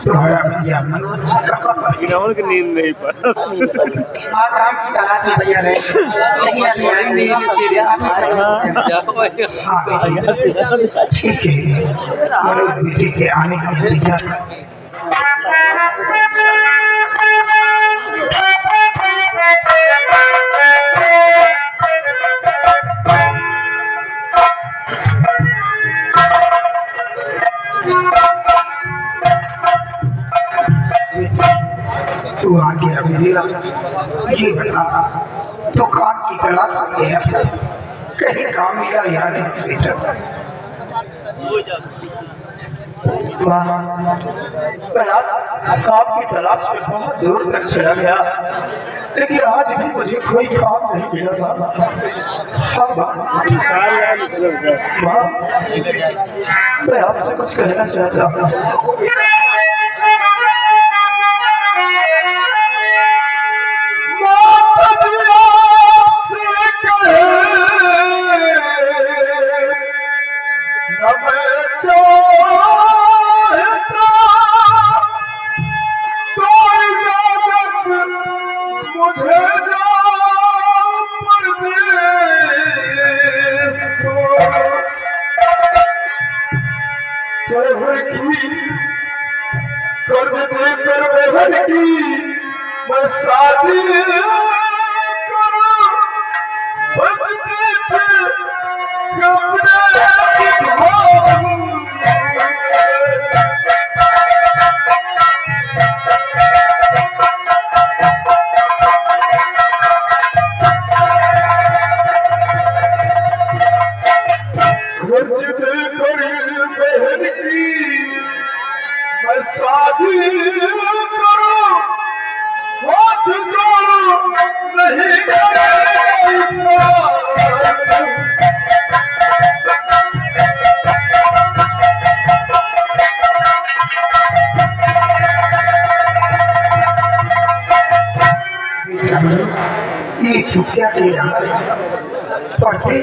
तुम्हारा भैया मनोज गिनावन की नींद नहीं पा आज आपकी तलाश में भैया रहे लेकिन अभी आएंगे ठीक है मनोज बेटे के आने का इंतजार तू आ गया मेरा ये बता तो काम की तलाश में गया कहीं काम मेरा याद है बेटा काम की तलाश में बहुत दूर तक चला गया लेकिन आज भी मुझे कोई काम नहीं मिला मैं आपसे कुछ कहना चाहता हूँ कर्ज देकर बेहद की मैं शादी शादी करो हाथ जोड़ो नहीं ये चुप्या दे रहा है पढ़ते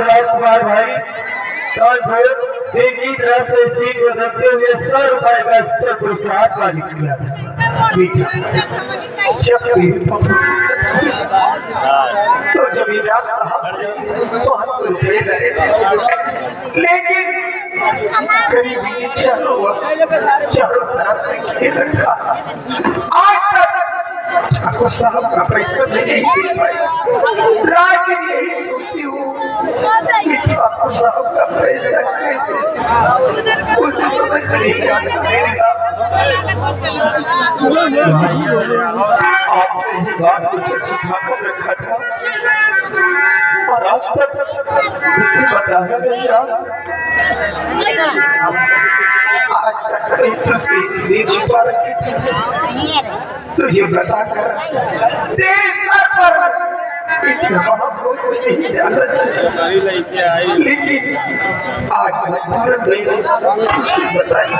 राजकुमार भाई एक ही तरफ से सीट को रखते हुए 100 रुपए का पुरस्कार पारित किया तो जमींदार साहब 500 रुपए लगे लेकिन गरीबी ने चारों तरफ से घेर रखा आज तक ठाकुर साहब का पैसा भी नहीं दे पाए रात यही सोचती हूँ ठाकुर साहब का पैसा उसे समझ नहीं आता आपने इस बात को सिखाकर रखा था और आज तक उससे बताया नहीं यार। आज तक कहीं तुझसे इसलिए छुपा रखी तुझे बताकर तेरे सर पर इतना कोई नहीं डाला, लेकिन आज मजबूरन नहीं तुझे बताई।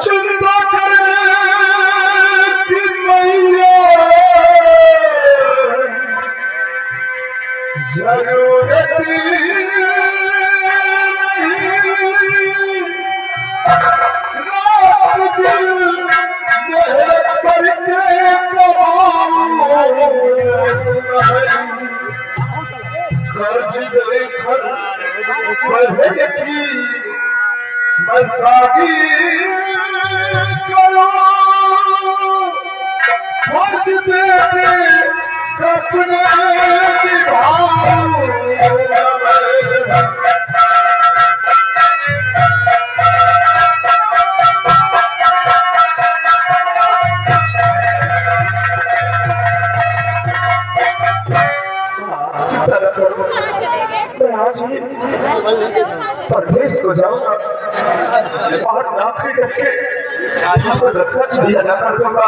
चिंता करने की जरूरत नहीं, रात दिन मेहनत करके कमाऊं, कर्ज लेकर पढ़ने की बसाती करो, फर्ज देके अपने निभाऊं। परदेश को जाऊंगा और नौकरी करके आपको रखना चाहिए ना कर दूंगा,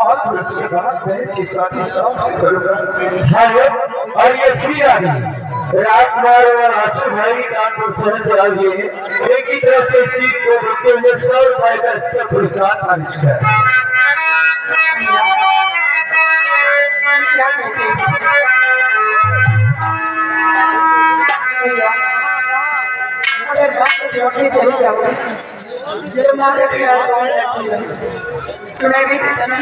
और फिर उसके बाद मैं की शादी शौक से करूंगा। और ये फिर आ गई राजकुमार और आशु भाई कानपुर शहर से आ गए, एक ही तरफ से सीट को देते हुए 100 रुपए का इसका पुरस्कार हासिल किया। अगर बात छोड़के चले जाओगे तो हमारा ख्याल मैं भी कितना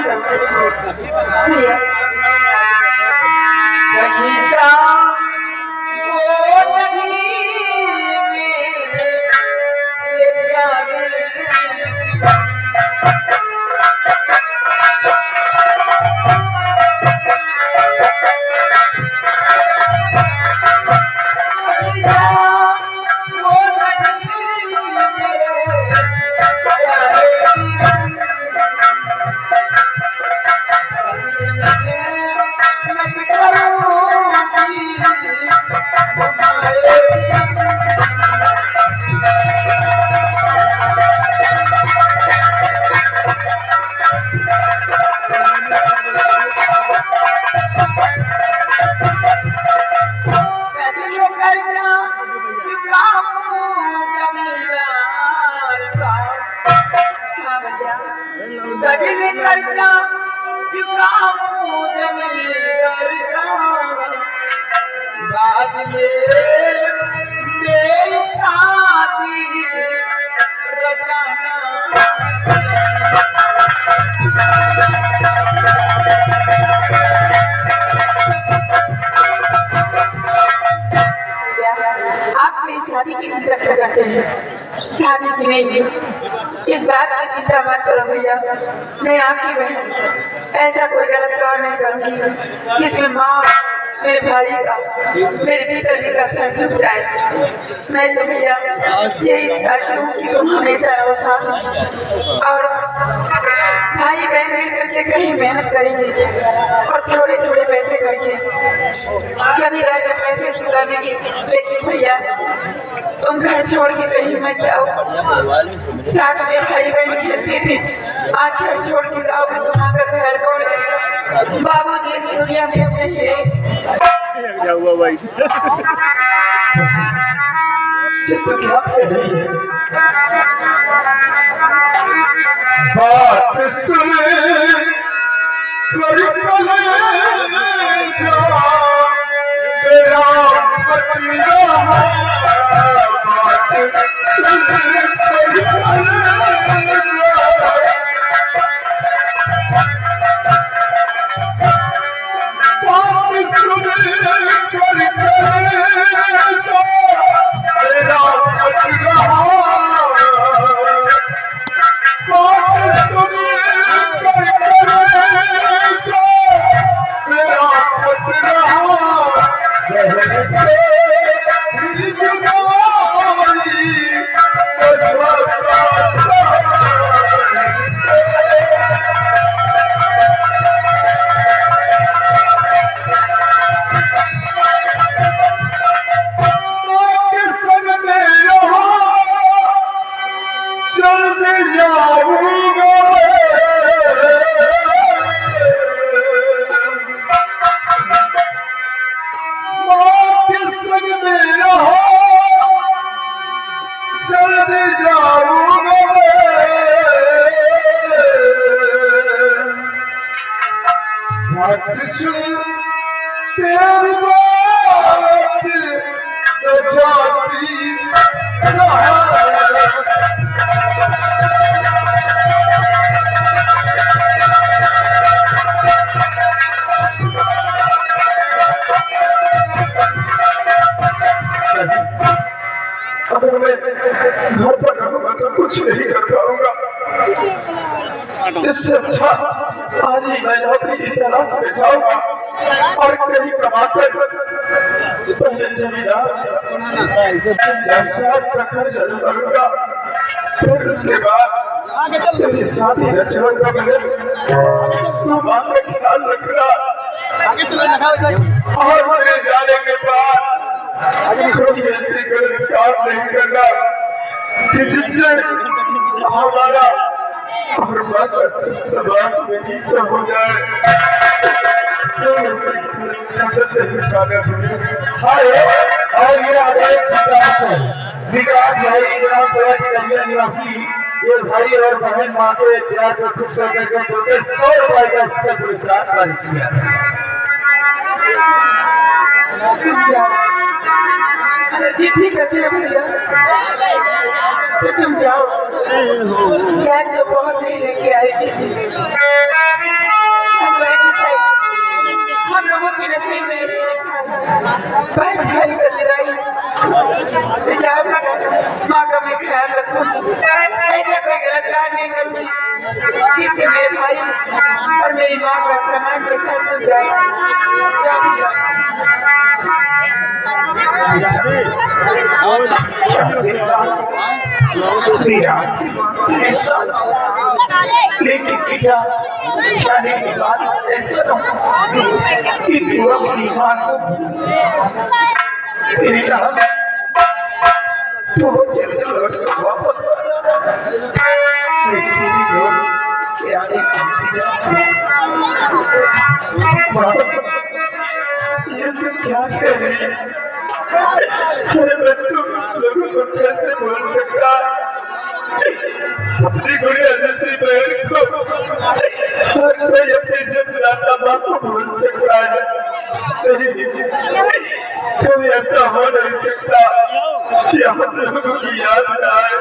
बाद में मेरी शादी रचाना आप मेरी शादी की चिंता करते हैं, शादी की नहीं। इस बात की चिंता मत करो भैया, मैं आपकी बहन ऐसा कोई गलत काम नहीं करूंगी जिसमें माँ मेरे भाई का मेरे पिताजी का सर झुक जाए। मैं तो भैया यही चाहती हूँ कि तुम हमेशा रहो साथ, और भाई बहन मिल करके कहीं मेहनत करेंगे और थोड़े थोड़े पैसे करके जमींदार के पैसे चुका देंगे। लेकिन भैया तुम घर छोड़ के कहीं मत जाओ, साथ में भाई बहन खेलते थे, आज घर छोड़ के जाओगे तो आपका ख्याल कौन करेगा? बाबूजी इस दुनिया में नहीं है। क्या हुआ भाई? तो क्या कर रही है? बात सुन कर तेरा फकीरा तेरी बात न जाती अगर मैं घर पर रहूंगा तो कुछ नहीं कर पाऊंगा। इससे अच्छा आज ही मैं नौकरी की तलाश में जाऊंगा और कहीं कमाकर पहले जमींदार का खर्च करूंगा, फिर उसके बाद तेरी शादी रचूंगा। तू मां का ख्याल रखना और मेरे जाने के बाद कोई ऐसी गलत काम नहीं करना कि जिससे हमारा और माँ का समाज में नीचा हो जाए। और ये आगे विकास भाई निवासी ये भाई और बहन माँ के प्यार को खुश होकर के 100 रुपए का स्तर पुरस्कार पारित किया। जिद्दी करती है भैया तो तुम जाओ, यार तो बहुत नहीं लेके आएगी। हम लोगों के नसीब में भाई भाई का लड़ाई तो जाओ, माँ का मैं ख्याल रखूंगी, ऐसा कोई गलत काम नहीं करूंगी जिससे मेरे भाई और मेरी माँ का सम्मान के साथ चल जाए। जाओ लेकिन बेटा जाने के बाद ऐसा ना कि तू अपनी मां को तेरी राह तो जल्दी लौट कर वापस लेकिन लोग के आने की ये तो क्या कह रही है? लोगों को कैसे बोल सकता अपनी गुड़िया जैसी बहन को आज कोई अपनी जन्मदाता माँ को भूल सकता है? कभी ऐसा हो नहीं सकता कि हम लोगों की याद न आए।